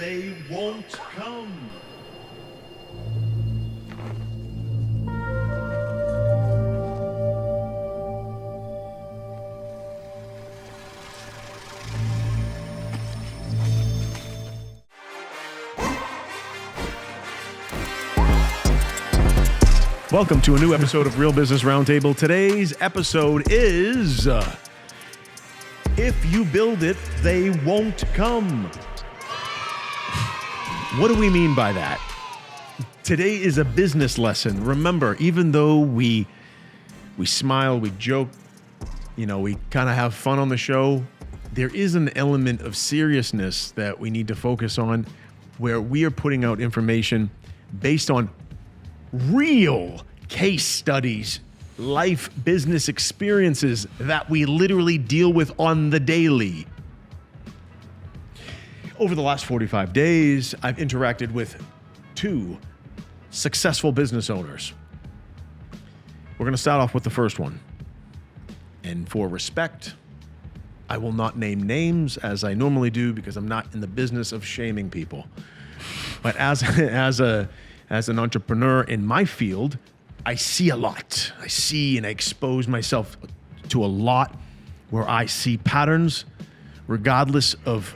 they won't come. Welcome to a new episode of Real Business Roundtable. Today's episode is If You Build It, They Won't Come. What do we mean by that? Today is a business lesson. Remember, even though we smile, we joke, we kind of have fun on the show, there is an element of seriousness that we need to focus on where we are putting out information based on real case studies, life business experiences that we literally deal with on the daily. Over the last 45 days, I've interacted with two successful business owners. We're going to start off with the first one. And for respect, I will not name names as I normally do because I'm not in the business of shaming people. But as an entrepreneur in my field, I see a lot. I see and I expose myself to a lot where I see patterns, regardless of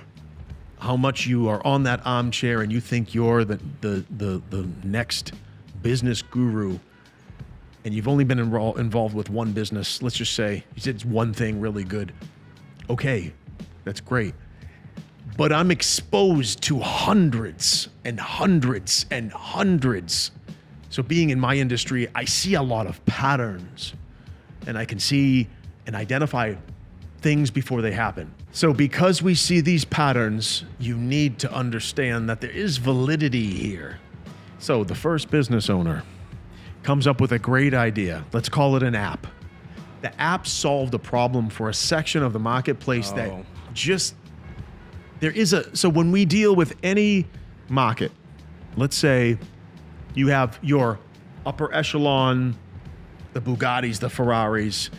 how much you are on that armchair and you think you're the next business guru, and you've only been involved with one business. Let's just say you did one thing really good. Okay, that's great. But I'm exposed to hundreds and hundreds and hundreds. So being in my industry, I see a lot of patterns and I can see and identify things before they happen. So because we see these patterns, you need to understand that there is validity here. So the first business owner comes up with a great idea. Let's call it an app. The app solved a problem for a section of the marketplace that just... So when we deal with any market, let's say you have your upper echelon, the Bugattis, the Ferraris,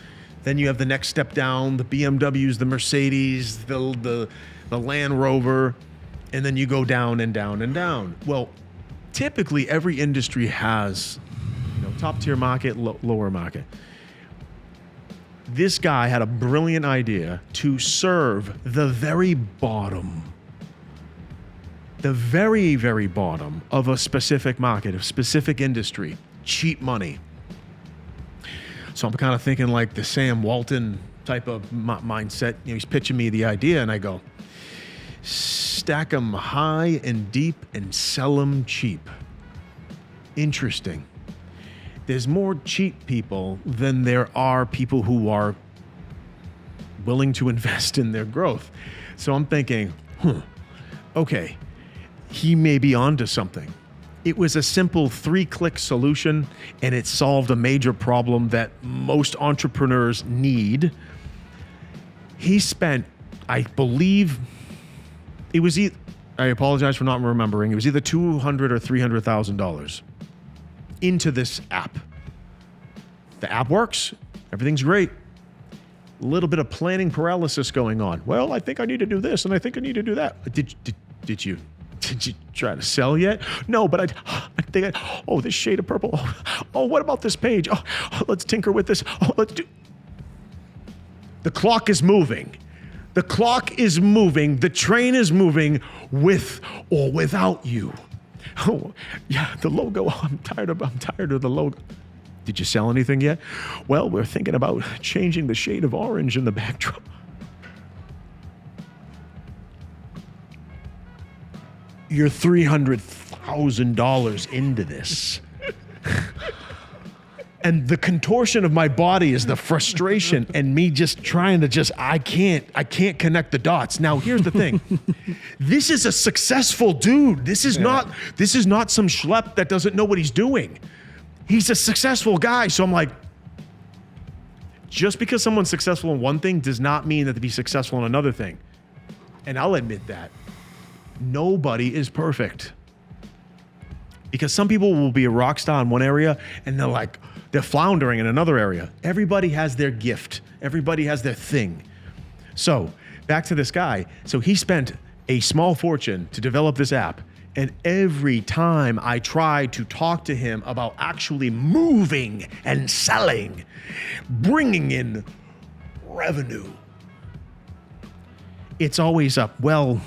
then you have the next step down, the BMWs, the Mercedes, the Land Rover, and then you go down and down and down. Well, typically every industry has, top tier market, lower market. This guy had a brilliant idea to serve the very bottom, the very, very bottom of a specific market, a specific industry, cheap money. So I'm kind of thinking like the Sam Walton type of mindset. He's pitching me the idea and I go, stack them high and deep and sell them cheap. Interesting. There's more cheap people than there are people who are willing to invest in their growth. So I'm thinking, okay, he may be onto something. It was a simple 3-click solution and it solved a major problem that most entrepreneurs need. He spent, I believe, I apologize for not remembering, it was either $200,000 or $300,000 into this app. The app works, everything's great. A little bit of planning paralysis going on. Well, I think I need to do this and I think I need to do that. Did you try to sell yet? No, but I think this shade of purple. Oh, what about this page? Oh, let's tinker with this. Oh, let's do. The clock is moving. The clock is moving. The train is moving with or without you. Oh, yeah, the logo. I'm tired of the logo. Did you sell anything yet? Well, we're thinking about changing the shade of orange in the backdrop. You're $300,000 into this. And the contortion of my body is the frustration and me just trying to I can't connect the dots. Now, here's the thing. This is a successful dude. This is not some schlep that doesn't know what he's doing. He's a successful guy. So I'm like, just because someone's successful in one thing does not mean that to be successful in another thing. And I'll admit that. Nobody is perfect. Because some people will be a rock star in one area and they're floundering in another area. Everybody has their gift. Everybody has their thing. So back to this guy. So he spent a small fortune to develop this app. And every time I try to talk to him about actually moving and selling, bringing in revenue, it's always up. Well,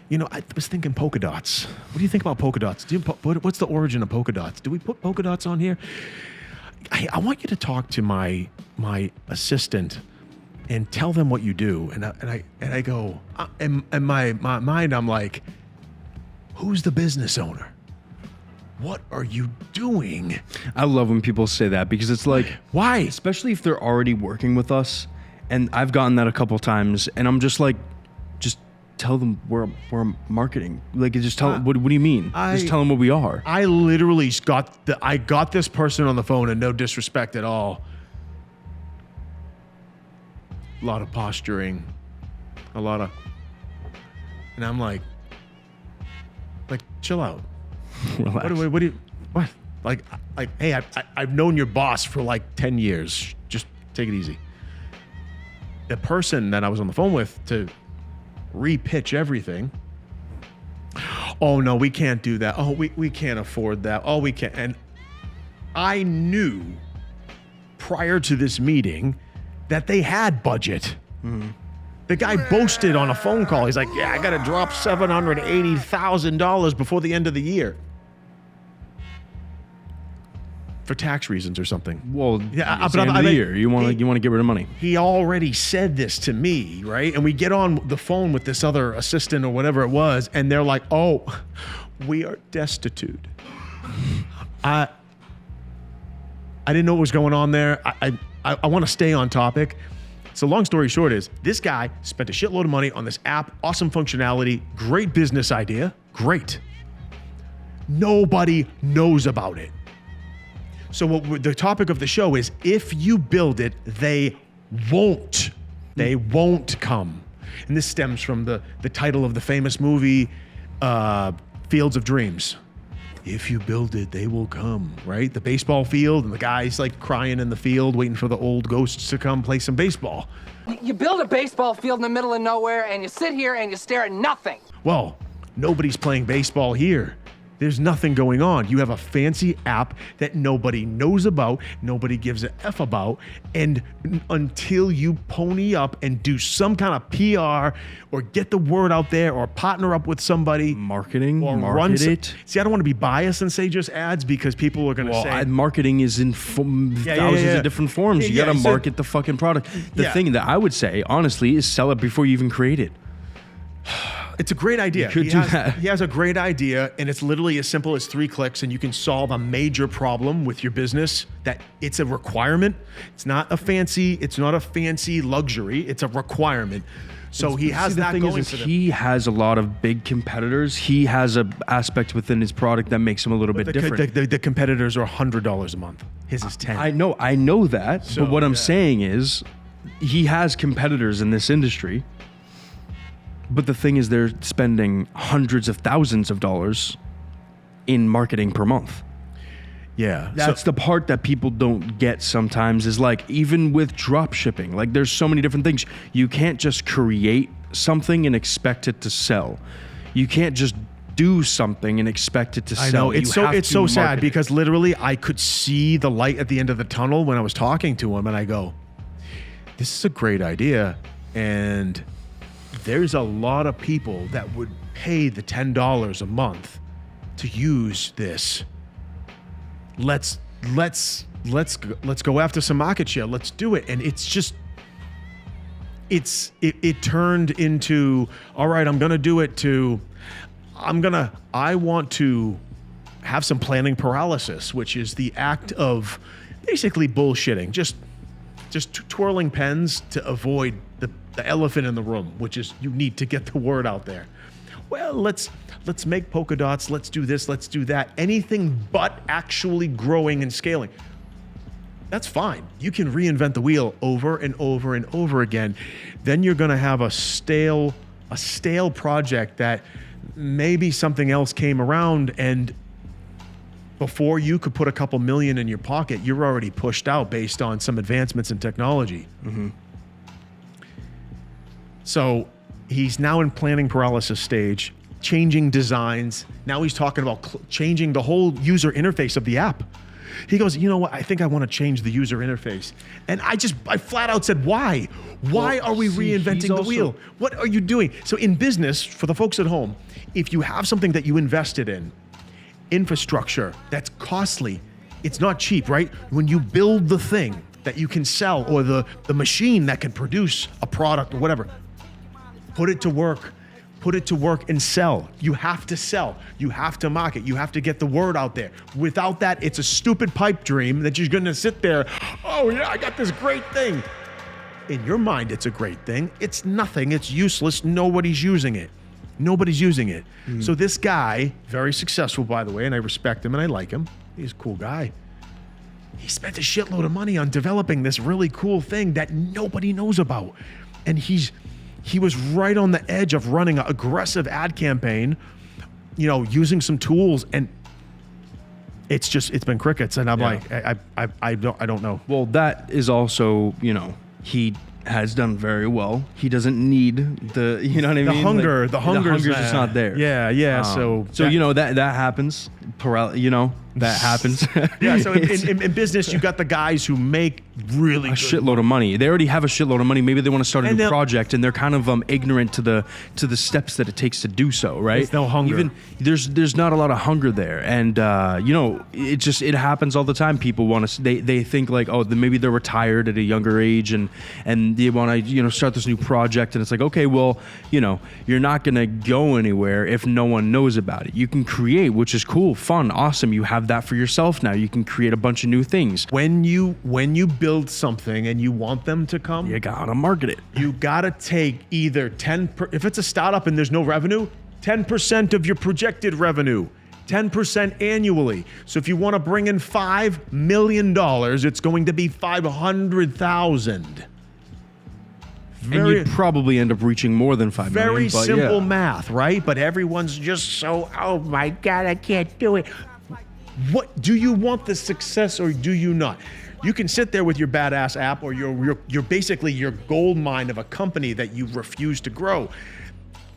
you know, I was thinking polka dots. What do you think about polka dots? What's the origin of polka dots? Do we put polka dots on here? I want you to talk to my assistant and tell them what you do. And I go, in my mind, I'm like, who's the business owner? What are you doing? I love when people say that because it's like, why? Especially if they're already working with us. And I've gotten that a couple times, and I'm just like, just tell them we're marketing. Like, just tell them, what do you mean? Just tell them what we are. I literally got this person on the phone, and no disrespect at all. A lot of posturing, and I'm like, chill out. Relax. What? Like, hey, I've known your boss for like 10 years. Just take it easy. The person that I was on the phone with to repitch everything. Oh no, we can't do that. Oh, we can't afford that. Oh, we can't. And I knew prior to this meeting that they had budget. Mm-hmm. The guy boasted on a phone call. He's like, yeah, I got to drop $780,000 before the end of the year. For tax reasons or something. Well, yeah, but end of the year, you want to get rid of money. He already said this to me, right? And we get on the phone with this other assistant or whatever it was, and they're like, "Oh, we are destitute." I didn't know what was going on there. I want to stay on topic. So long story short is, this guy spent a shitload of money on this app, awesome functionality, great business idea, great. Nobody knows about it. So the topic of the show is, if you build it, they won't come. And this stems from the title of the famous movie, Fields of Dreams. If you build it, they will come, right? The baseball field, and the guy's like crying in the field, waiting for the old ghosts to come play some baseball. You build a baseball field in the middle of nowhere, and you sit here and you stare at nothing. Well, nobody's playing baseball here. There's nothing going on. You have a fancy app that nobody knows about, nobody gives a F about, and until you pony up and do some kind of PR or get the word out there or partner up with somebody. Marketing, or market it. See, I don't want to be biased and say just ads, because people are going to say. Marketing is in thousands of different forms. You got to market the fucking product. The thing that I would say, honestly, is sell it before you even create it. It's a great idea. He has a great idea, and it's literally as simple as 3 clicks, and you can solve a major problem with your business. That it's a requirement. It's not a fancy luxury. It's a requirement. So he has that going for him. He has a lot of big competitors. He has an aspect within his product that makes him a little bit different. The competitors are $100 a month. His is 10. I know that. So, but what I'm saying is, he has competitors in this industry. But the thing is, they're spending hundreds of thousands of dollars in marketing per month. Yeah. That's the part that people don't get sometimes, is like, even with drop shipping, like there's so many different things. You can't just create something and expect it to sell. You can't just do something and expect it to sell. I know. It's so sad, because literally I could see the light at the end of the tunnel when I was talking to him, and I go, this is a great idea. And there's a lot of people that would pay the $10 a month to use this. Let's go after some market share. Let's do it. And it's just, it turned into, all right, I'm gonna do it, to I want to have some planning paralysis, which is the act of basically bullshitting, just twirling pens to avoid the elephant in the room, which is, you need to get the word out there. Well, let's make polka dots. Let's do this. Let's do that. Anything but actually growing and scaling. That's fine. You can reinvent the wheel over and over and over again. Then you're going to have a stale project that maybe something else came around, and before you could put a couple million in your pocket, you're already pushed out based on some advancements in technology. Mm-hmm. So He's now in planning paralysis stage, changing designs. Now he's talking about changing the whole user interface of the app. He goes, you know what? I think I want to change the user interface. And I flat out said, why? Why are we reinventing the wheel? What are you doing? So in business, for the folks at home, if you have something that you invested in, infrastructure that's costly, it's not cheap, right? When you build the thing that you can sell, or the machine that can produce a product or whatever, put it to work. Put it to work and sell. You have to sell. You have to market. You have to get the word out there. Without that, it's a stupid pipe dream that you're gonna sit there, oh yeah, I got this great thing. In your mind, it's a great thing. It's nothing. It's useless. Nobody's using it. Nobody's using it. So this guy, very successful, by the way, and I respect him and I like him. He's a cool guy. He spent a shitload of money on developing this really cool thing that nobody knows about. And he was right on the edge of running an aggressive ad campaign, using some tools, and it's been crickets. And I'm like, I don't know. Well, that is also, he has done very well. He doesn't need the, you know what I mean? The hunger's just not there. Yeah. That happens. That happens. Yeah. So in business, you got the guys who make really a shitload of money. They already have a shitload of money. Maybe they want to start a new project, and they're kind of ignorant to the steps that it takes to do so. Right? There's no hunger. Even there's not a lot of hunger there, and it happens all the time. People want to. They think like, oh, maybe they're retired at a younger age, and they want to start this new project, and it's like, okay, well, you're not gonna go anywhere if no one knows about it. You can create, which is cool, fun, awesome. You have that for yourself now. You can create a bunch of new things. When you build something and you want them to come, you gotta market it. You gotta take either if it's a startup and there's no revenue, 10% of your projected revenue, 10% annually. So if you want to bring in $5 million, it's going to be $500,000. And you'd probably end up reaching more than 5 million. Very simple math, right? But everyone's just so, oh my God, I can't do it. What do you want the success or do you not? You can sit there with your badass app or you're basically your gold mine of a company that you refuse to grow.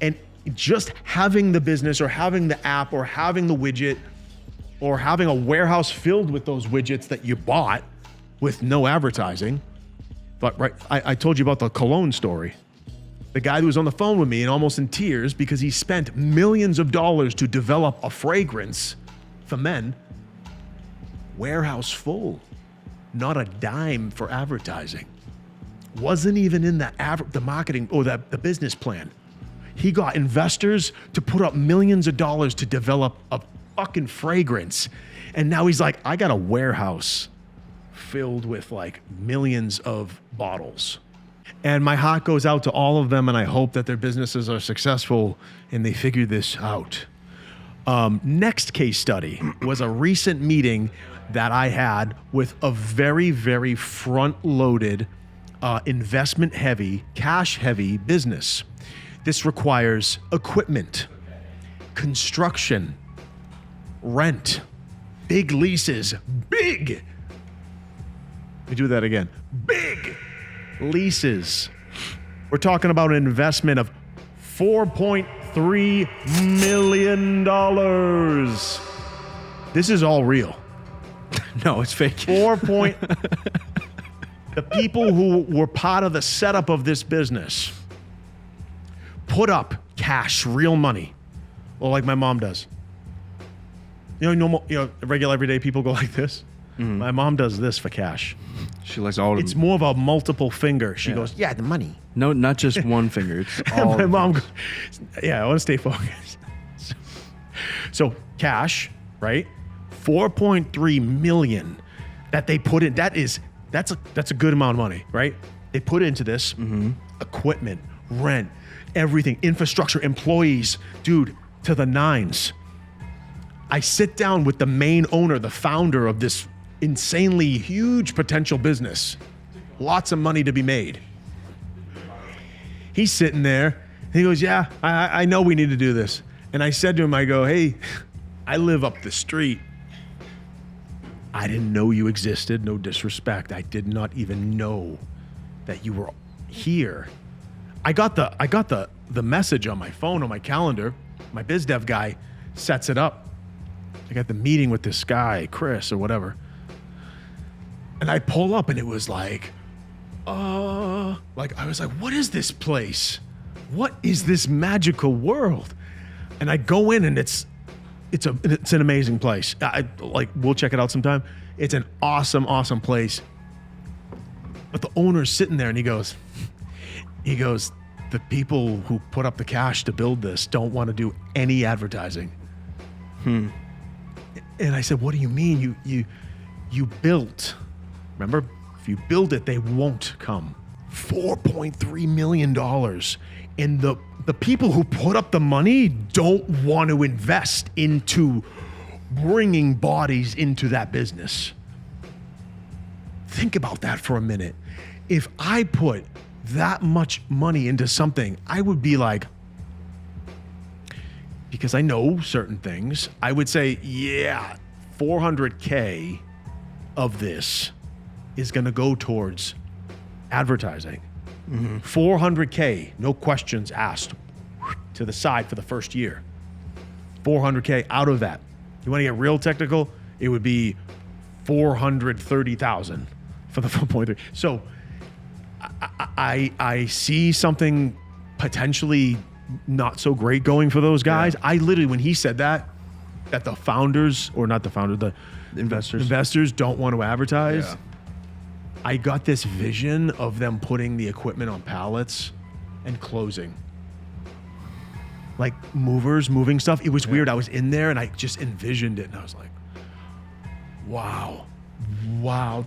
And just having the business or having the app or having the widget or having a warehouse filled with those widgets that you bought with no advertising. But right, I told you about the cologne story. The guy who was on the phone with me and almost in tears because he spent millions of dollars to develop a fragrance for men. Warehouse full. Not a dime for advertising. Wasn't even in the marketing or the business plan. He got investors to put up millions of dollars to develop a fucking fragrance. And now he's like, I got a warehouse filled with like millions of bottles. And my heart goes out to all of them, and I hope that their businesses are successful and they figure this out. Next case study was a recent meeting that I had with a very, very front-loaded, investment-heavy, cash-heavy business. This requires equipment, construction, rent, big leases, big. Let me do that again. Big leases. We're talking about an investment of $4.3 million. This is all real. No, it's fake. The people who were part of the setup of this business put up cash, real money. Well, like my mom does. Regular everyday people go like this. Mm-hmm. My mom does this for cash. She likes all of them. It's more of a multiple finger. She goes, yeah, the money. No, not just one finger. It's all. My mom goes, yeah, I want to stay focused. So cash, right? 4.3 million that they put in. That's a good amount of money, right? They put into this equipment, rent, everything, infrastructure, employees, dude, to the nines. I sit down with the main owner, the founder of this insanely huge potential business. Lots of money to be made. He's sitting there. He goes, yeah, I know we need to do this. And I said to him, I go, hey, I live up the street. I didn't know you existed. No disrespect. I did not even know that you were here. I got the the message on my phone, on my calendar. My biz dev guy sets it up. I got the meeting with this guy, Chris or whatever. And I pull up and it was like I was like, what is this place? What is this magical world? And I go in and it's an amazing place. We'll check it out sometime. It's an awesome, awesome place. But the owner's sitting there and he goes, the people who put up the cash to build this don't want to do any advertising. And I said, what do you mean? You built, remember? If you build it, they won't come. $4.3 million. And the people who put up the money don't want to invest into bringing bodies into that business. Think about that for a minute. If I put that much money into something, I would be like, because I know certain things, I would say, yeah, $400K of this is going to go towards advertising. $400K, no questions asked, to the side for the first year. $400K out of that. You want to get real technical? It would be $430,000 for the 4.3. So I see something potentially not so great going for those guys. Yeah. I literally, when he said that the founders, or not the founder, the investors don't want to advertise. Yeah. I got this vision of them putting the equipment on pallets and closing. Like moving stuff. It was weird. I was in there and I just envisioned it and I was like, wow,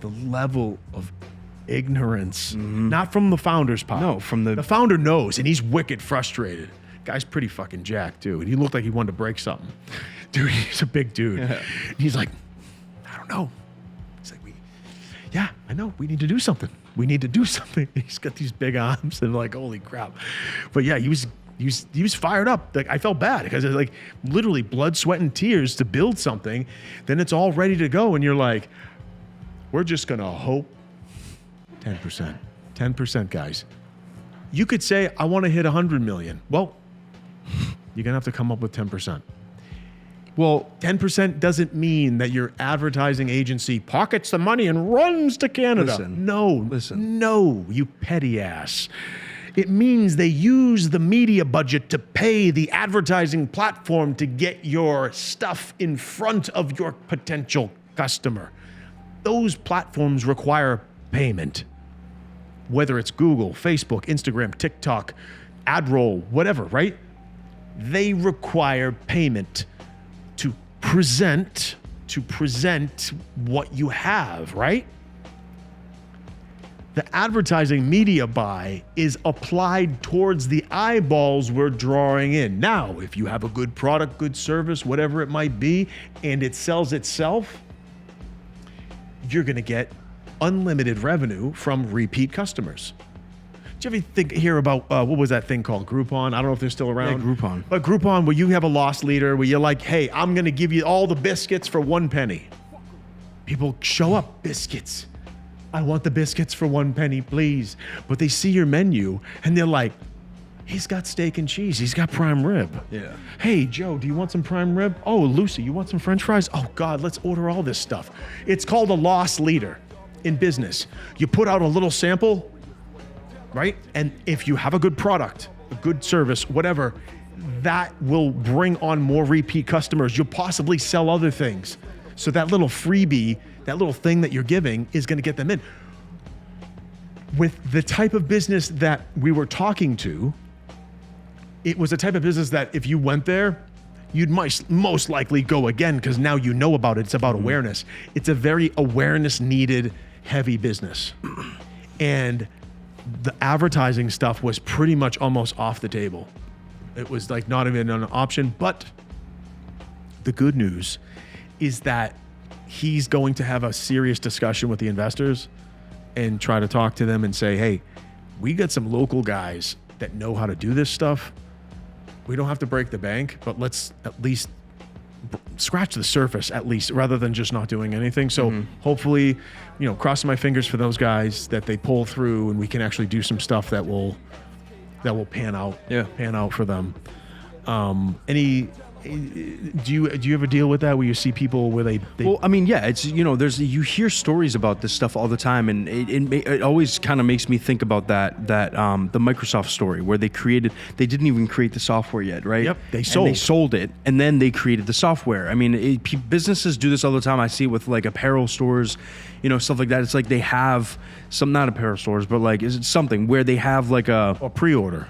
the level of ignorance. Not from the founder's part. No, from the founder knows and he's wicked frustrated. Guy's pretty fucking jacked too. And he looked like he wanted to break something. Dude, he's a big dude. Yeah. He's like, I don't know. He's like, yeah, I know. We need to do something. He's got these big arms and like, holy crap. But yeah, he was fired up. Like I felt bad because it's like literally blood, sweat, and tears to build something. Then it's all ready to go. And you're like, we're just going to hope 10%, guys. You could say, I want to hit 100 million. Well, you're going to have to come up with 10%. Well, 10% doesn't mean that your advertising agency pockets the money and runs to Canada. No, you petty ass. It means they use the media budget to pay the advertising platform to get your stuff in front of your potential customer. Those platforms require payment. Whether it's Google, Facebook, Instagram, TikTok, AdRoll, whatever, right? They require payment to present what you have, right? The advertising media buy is applied towards the eyeballs we're drawing in. Now, if you have a good product, good service, whatever it might be, and it sells itself, you're going to get unlimited revenue from repeat customers. Did you ever hear about, what was that thing called? Groupon? I don't know if they're still around. Yeah, Groupon. But Groupon, where you have a loss leader, where you're like, hey, I'm going to give you all the biscuits for 1 penny. People show up, biscuits. I want the biscuits for 1 penny, please. But they see your menu and they're like, he's got steak and cheese. He's got prime rib. Yeah. Hey, Joe, do you want some prime rib? Oh, Lucy, you want some French fries? Oh, God, let's order all this stuff. It's called a loss leader in business. You put out a little sample, right? And if you have a good product, a good service, whatever, that will bring on more repeat customers. You'll possibly sell other things. So that little freebie, that little thing that you're giving is going to get them in. With the type of business that we were talking to, it was a type of business that if you went there, you'd most likely go again because now you know about it. It's about awareness. It's a very awareness-needed, heavy business. And the advertising stuff was pretty much almost off the table. It was like not even an option. But the good news is that he's going to have a serious discussion with the investors and try to talk to them and say, hey, we got some local guys that know how to do this stuff. We don't have to break the bank, but let's at least scratch the surface at least, rather than just not doing anything. So hopefully, crossing my fingers for those guys that they pull through and we can actually do some stuff that will that will pan out for them. Do you ever deal with that where you see people where they well, I mean, yeah, it's, you hear stories about this stuff all the time, and it always kind of makes me think about that the Microsoft story where they didn't even create the software yet, right? Yep, they sold it, and then they created the software. I mean, businesses do this all the time. I see it with like apparel stores, stuff like that. It's like they have not apparel stores, but like, is it something where they have like a pre-order,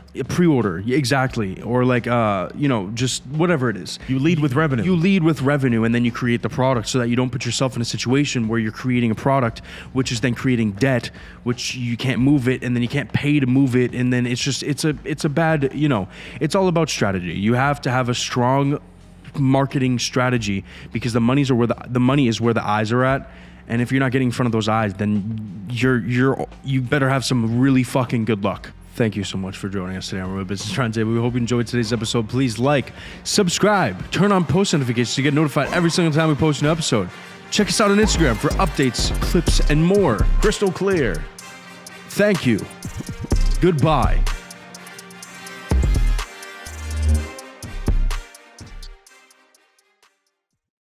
exactly, or like just whatever it is. You lead with revenue. You lead with revenue, and then you create the product so that you don't put yourself in a situation where you're creating a product, which is then creating debt, which you can't move it, and then you can't pay to move it, and then it's a bad, it's all about strategy. You have to have a strong marketing strategy because the money is where the eyes are at. And if you're not getting in front of those eyes, then you better have some really fucking good luck. Thank you so much for joining us today on Real Business Roundtable. We hope you enjoyed today's episode. Please like, subscribe, turn on post notifications to get notified every single time we post an episode. Check us out on Instagram for updates, clips, and more. Crystal clear. Thank you. Goodbye.